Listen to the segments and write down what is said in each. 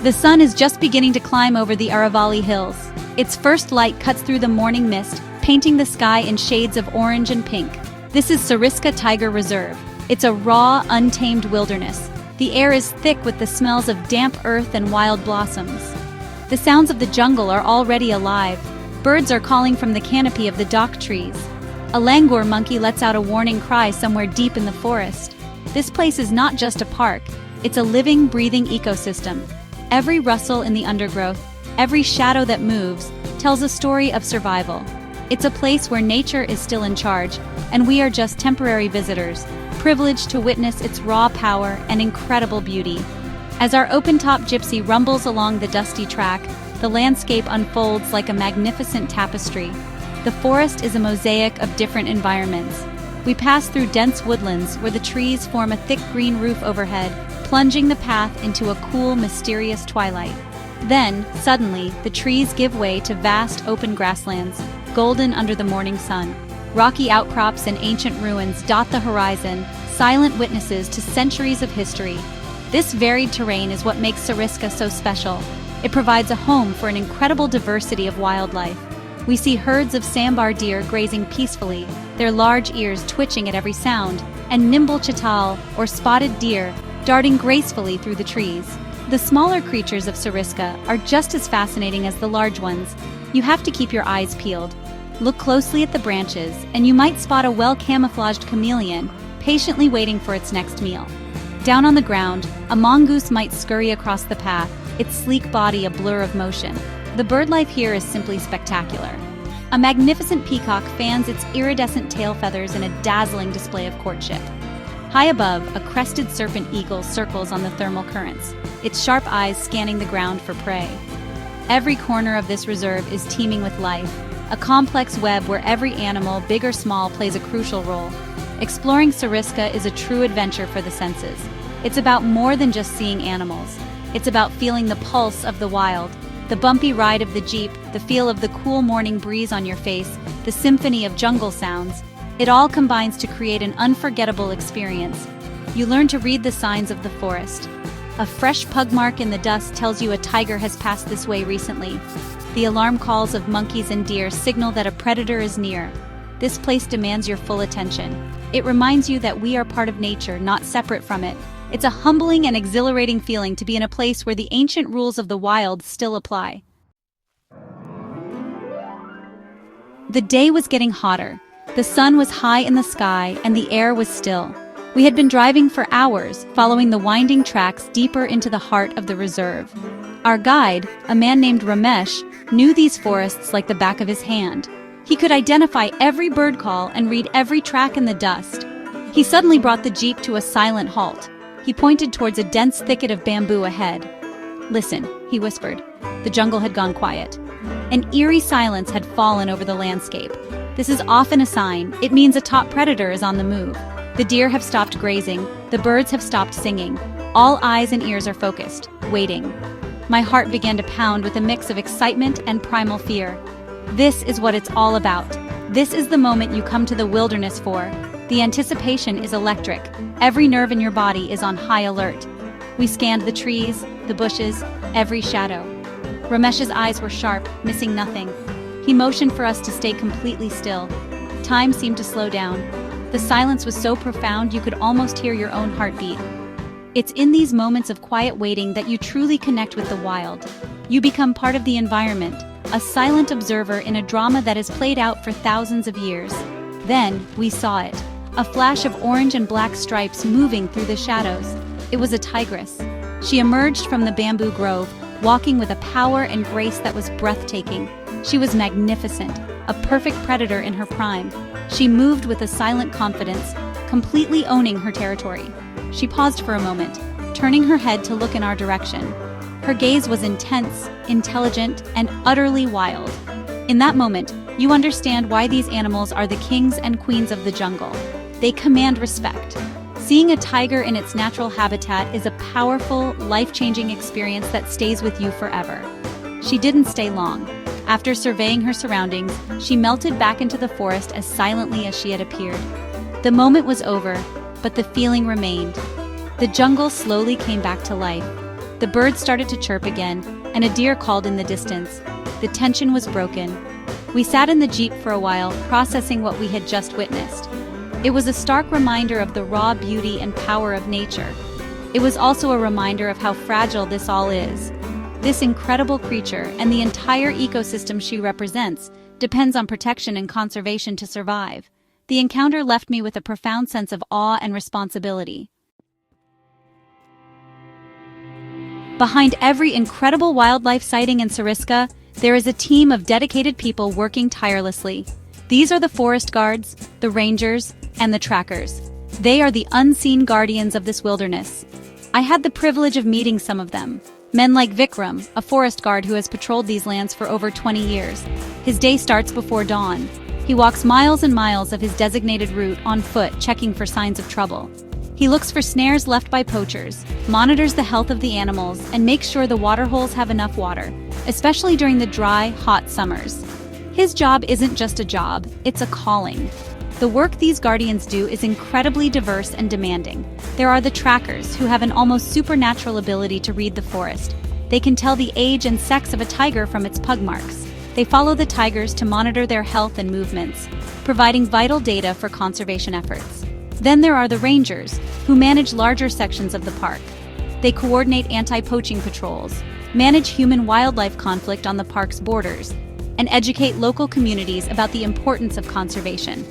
The sun is just beginning to climb over the Aravalli Hills. Its first light cuts through the morning mist, painting the sky in shades of orange and pink. This is Sariska Tiger Reserve. It's a raw, untamed wilderness. The air is thick with the smells of damp earth and wild blossoms. The sounds of the jungle are already alive. Birds are calling from the canopy of the dock trees. A langur monkey lets out a warning cry somewhere deep in the forest. This place is not just a park, it's a living, breathing ecosystem. Every rustle in the undergrowth, every shadow that moves, tells a story of survival. It's a place where nature is still in charge, and we are just temporary visitors, privileged to witness its raw power and incredible beauty. As our open-top gypsy rumbles along the dusty track, the landscape unfolds like a magnificent tapestry. The forest is a mosaic of different environments. We pass through dense woodlands where the trees form a thick green roof overhead, plunging the path into a cool, mysterious twilight. Then, suddenly, the trees give way to vast open grasslands, golden under the morning sun. Rocky outcrops and ancient ruins dot the horizon, silent witnesses to centuries of history. This varied terrain is what makes Sariska so special. It provides a home for an incredible diversity of wildlife. We see herds of sambar deer grazing peacefully, their large ears twitching at every sound, and nimble chital, or spotted deer, darting gracefully through the trees. The smaller creatures of Sariska are just as fascinating as the large ones. You have to keep your eyes peeled. Look closely at the branches, and you might spot a well-camouflaged chameleon, patiently waiting for its next meal. Down on the ground, a mongoose might scurry across the path, its sleek body a blur of motion. The bird life here is simply spectacular. A magnificent peacock fans its iridescent tail feathers in a dazzling display of courtship. High above, a crested serpent eagle circles on the thermal currents, its sharp eyes scanning the ground for prey. Every corner of this reserve is teeming with life, a complex web where every animal, big or small, plays a crucial role. Exploring Sariska is a true adventure for the senses. It's about more than just seeing animals. It's about feeling the pulse of the wild. The bumpy ride of the jeep, the feel of the cool morning breeze on your face, the symphony of jungle sounds. It all combines to create an unforgettable experience. You learn to read the signs of the forest. A fresh pug mark in the dust tells you a tiger has passed this way recently. The alarm calls of monkeys and deer signal that a predator is near. This place demands your full attention. It reminds you that we are part of nature, not separate from it. It's a humbling and exhilarating feeling to be in a place where the ancient rules of the wild still apply. The day was getting hotter. The sun was high in the sky and the air was still. We had been driving for hours, following the winding tracks deeper into the heart of the reserve. Our guide, a man named Ramesh, knew these forests like the back of his hand. He could identify every bird call and read every track in the dust. He suddenly brought the jeep to a silent halt. He pointed towards a dense thicket of bamboo ahead. "Listen," he whispered. The jungle had gone quiet. An eerie silence had fallen over the landscape. This is often a sign. It means a top predator is on the move. The deer have stopped grazing. The birds have stopped singing. All eyes and ears are focused, waiting. My heart began to pound with a mix of excitement and primal fear. This is what it's all about. This is the moment you come to the wilderness for. The anticipation is electric. Every nerve in your body is on high alert. We scanned the trees, the bushes, every shadow. Ramesh's eyes were sharp, missing nothing. He motioned for us to stay completely still. Time seemed to slow down. The silence was so profound you could almost hear your own heartbeat. It's in these moments of quiet waiting that you truly connect with the wild. You become part of the environment, a silent observer in a drama that has played out for thousands of years. Then, we saw it. A flash of orange and black stripes moving through the shadows. It was a tigress. She emerged from the bamboo grove, walking with a power and grace that was breathtaking. She was magnificent, a perfect predator in her prime. She moved with a silent confidence, completely owning her territory. She paused for a moment, turning her head to look in our direction. Her gaze was intense, intelligent, and utterly wild. In that moment, you understand why these animals are the kings and queens of the jungle. They command respect. Seeing a tiger in its natural habitat is a powerful, life-changing experience that stays with you forever. She didn't stay long. After surveying her surroundings, she melted back into the forest as silently as she had appeared. The moment was over, but the feeling remained. The jungle slowly came back to life. The birds started to chirp again, and a deer called in the distance. The tension was broken. We sat in the jeep for a while, processing what we had just witnessed. It was a stark reminder of the raw beauty and power of nature. It was also a reminder of how fragile this all is. This incredible creature and the entire ecosystem she represents depends on protection and conservation to survive. The encounter left me with a profound sense of awe and responsibility. Behind every incredible wildlife sighting in Sariska, there is a team of dedicated people working tirelessly. These are the forest guards, the rangers, and the trackers. They are the unseen guardians of this wilderness. I had the privilege of meeting some of them. Men like Vikram, a forest guard who has patrolled these lands for over 20 years. His day starts before dawn. He walks miles and miles of his designated route on foot, checking for signs of trouble. He looks for snares left by poachers, monitors the health of the animals, and makes sure the waterholes have enough water, especially during the dry, hot summers. His job isn't just a job, it's a calling. The work these guardians do is incredibly diverse and demanding. There are the trackers, who have an almost supernatural ability to read the forest. They can tell the age and sex of a tiger from its pug marks. They follow the tigers to monitor their health and movements, providing vital data for conservation efforts. Then there are the rangers, who manage larger sections of the park. They coordinate anti-poaching patrols, manage human-wildlife conflict on the park's borders, and educate local communities about the importance of conservation.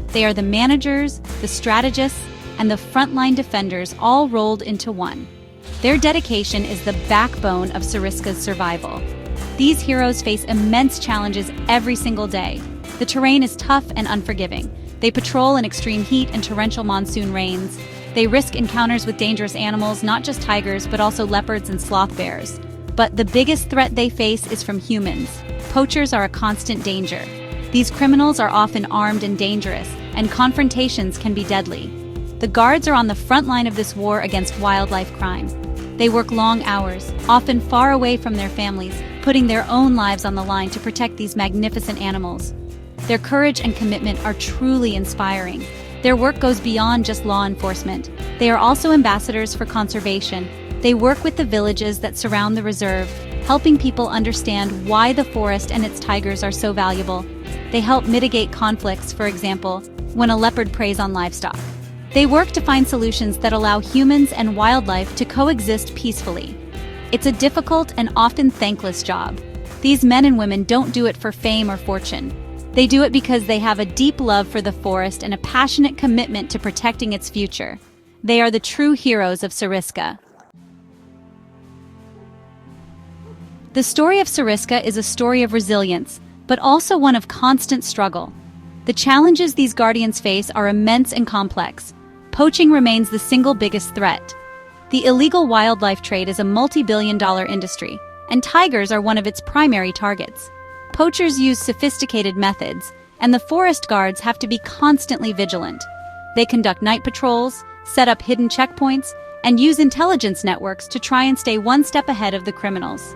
They are the managers, the strategists, and the frontline defenders all rolled into one. Their dedication is the backbone of Sariska's survival. These heroes face immense challenges every single day. The terrain is tough and unforgiving. They patrol in extreme heat and torrential monsoon rains. They risk encounters with dangerous animals, not just tigers, but also leopards and sloth bears. But the biggest threat they face is from humans. Poachers are a constant danger. These criminals are often armed and dangerous, and confrontations can be deadly. The guards are on the front line of this war against wildlife crime. They work long hours, often far away from their families, putting their own lives on the line to protect these magnificent animals. Their courage and commitment are truly inspiring. Their work goes beyond just law enforcement. They are also ambassadors for conservation. They work with the villages that surround the reserve, helping people understand why the forest and its tigers are so valuable. They help mitigate conflicts, for example, when a leopard preys on livestock. They work to find solutions that allow humans and wildlife to coexist peacefully. It's a difficult and often thankless job. These men and women don't do it for fame or fortune. They do it because they have a deep love for the forest and a passionate commitment to protecting its future. They are the true heroes of Sariska. The story of Sariska is a story of resilience, but also one of constant struggle. The challenges these guardians face are immense and complex. Poaching remains the single biggest threat. The illegal wildlife trade is a multi-billion-dollar industry, and tigers are one of its primary targets. Poachers use sophisticated methods, and the forest guards have to be constantly vigilant. They conduct night patrols, set up hidden checkpoints, and use intelligence networks to try and stay one step ahead of the criminals.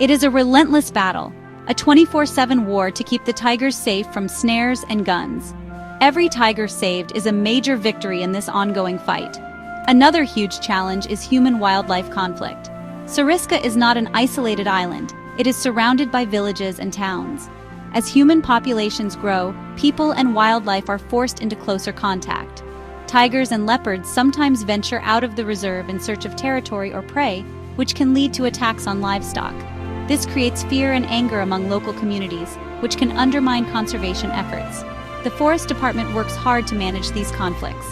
It is a relentless battle, a 24/7 war to keep the tigers safe from snares and guns. Every tiger saved is a major victory in this ongoing fight. Another huge challenge is human-wildlife conflict. Sariska is not an isolated island. It is surrounded by villages and towns. As human populations grow, people and wildlife are forced into closer contact. Tigers and leopards sometimes venture out of the reserve in search of territory or prey, which can lead to attacks on livestock. This creates fear and anger among local communities, which can undermine conservation efforts. The Forest Department works hard to manage these conflicts.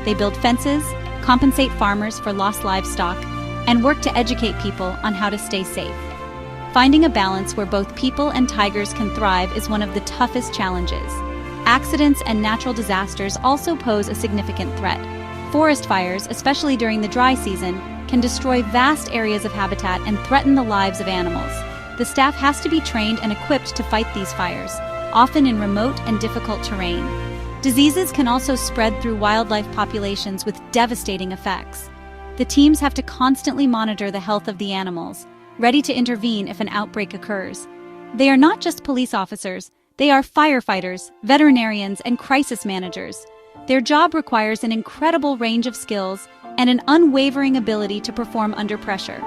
They build fences, compensate farmers for lost livestock, and work to educate people on how to stay safe. Finding a balance where both people and tigers can thrive is one of the toughest challenges. Accidents and natural disasters also pose a significant threat. Forest fires, especially during the dry season, can destroy vast areas of habitat and threaten the lives of animals. The staff has to be trained and equipped to fight these fires, often in remote and difficult terrain. Diseases can also spread through wildlife populations with devastating effects. The teams have to constantly monitor the health of the animals, ready to intervene if an outbreak occurs. They are not just police officers, they are firefighters, veterinarians, and crisis managers. Their job requires an incredible range of skills and an unwavering ability to perform under pressure.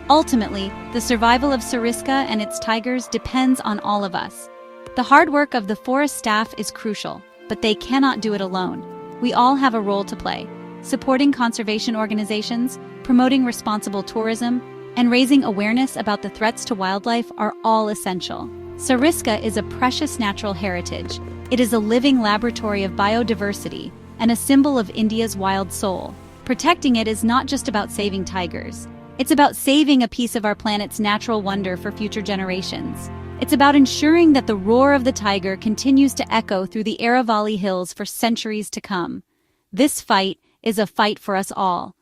Ultimately, the survival of Sariska and its tigers depends on all of us. The hard work of the forest staff is crucial, but they cannot do it alone. We all have a role to play. Supporting conservation organizations, promoting responsible tourism, and raising awareness about the threats to wildlife are all essential. Sariska is a precious natural heritage. It is a living laboratory of biodiversity and a symbol of India's wild soul. Protecting it is not just about saving tigers. It's about saving a piece of our planet's natural wonder for future generations. It's about ensuring that the roar of the tiger continues to echo through the Aravalli Hills for centuries to come. This fight is a fight for us all,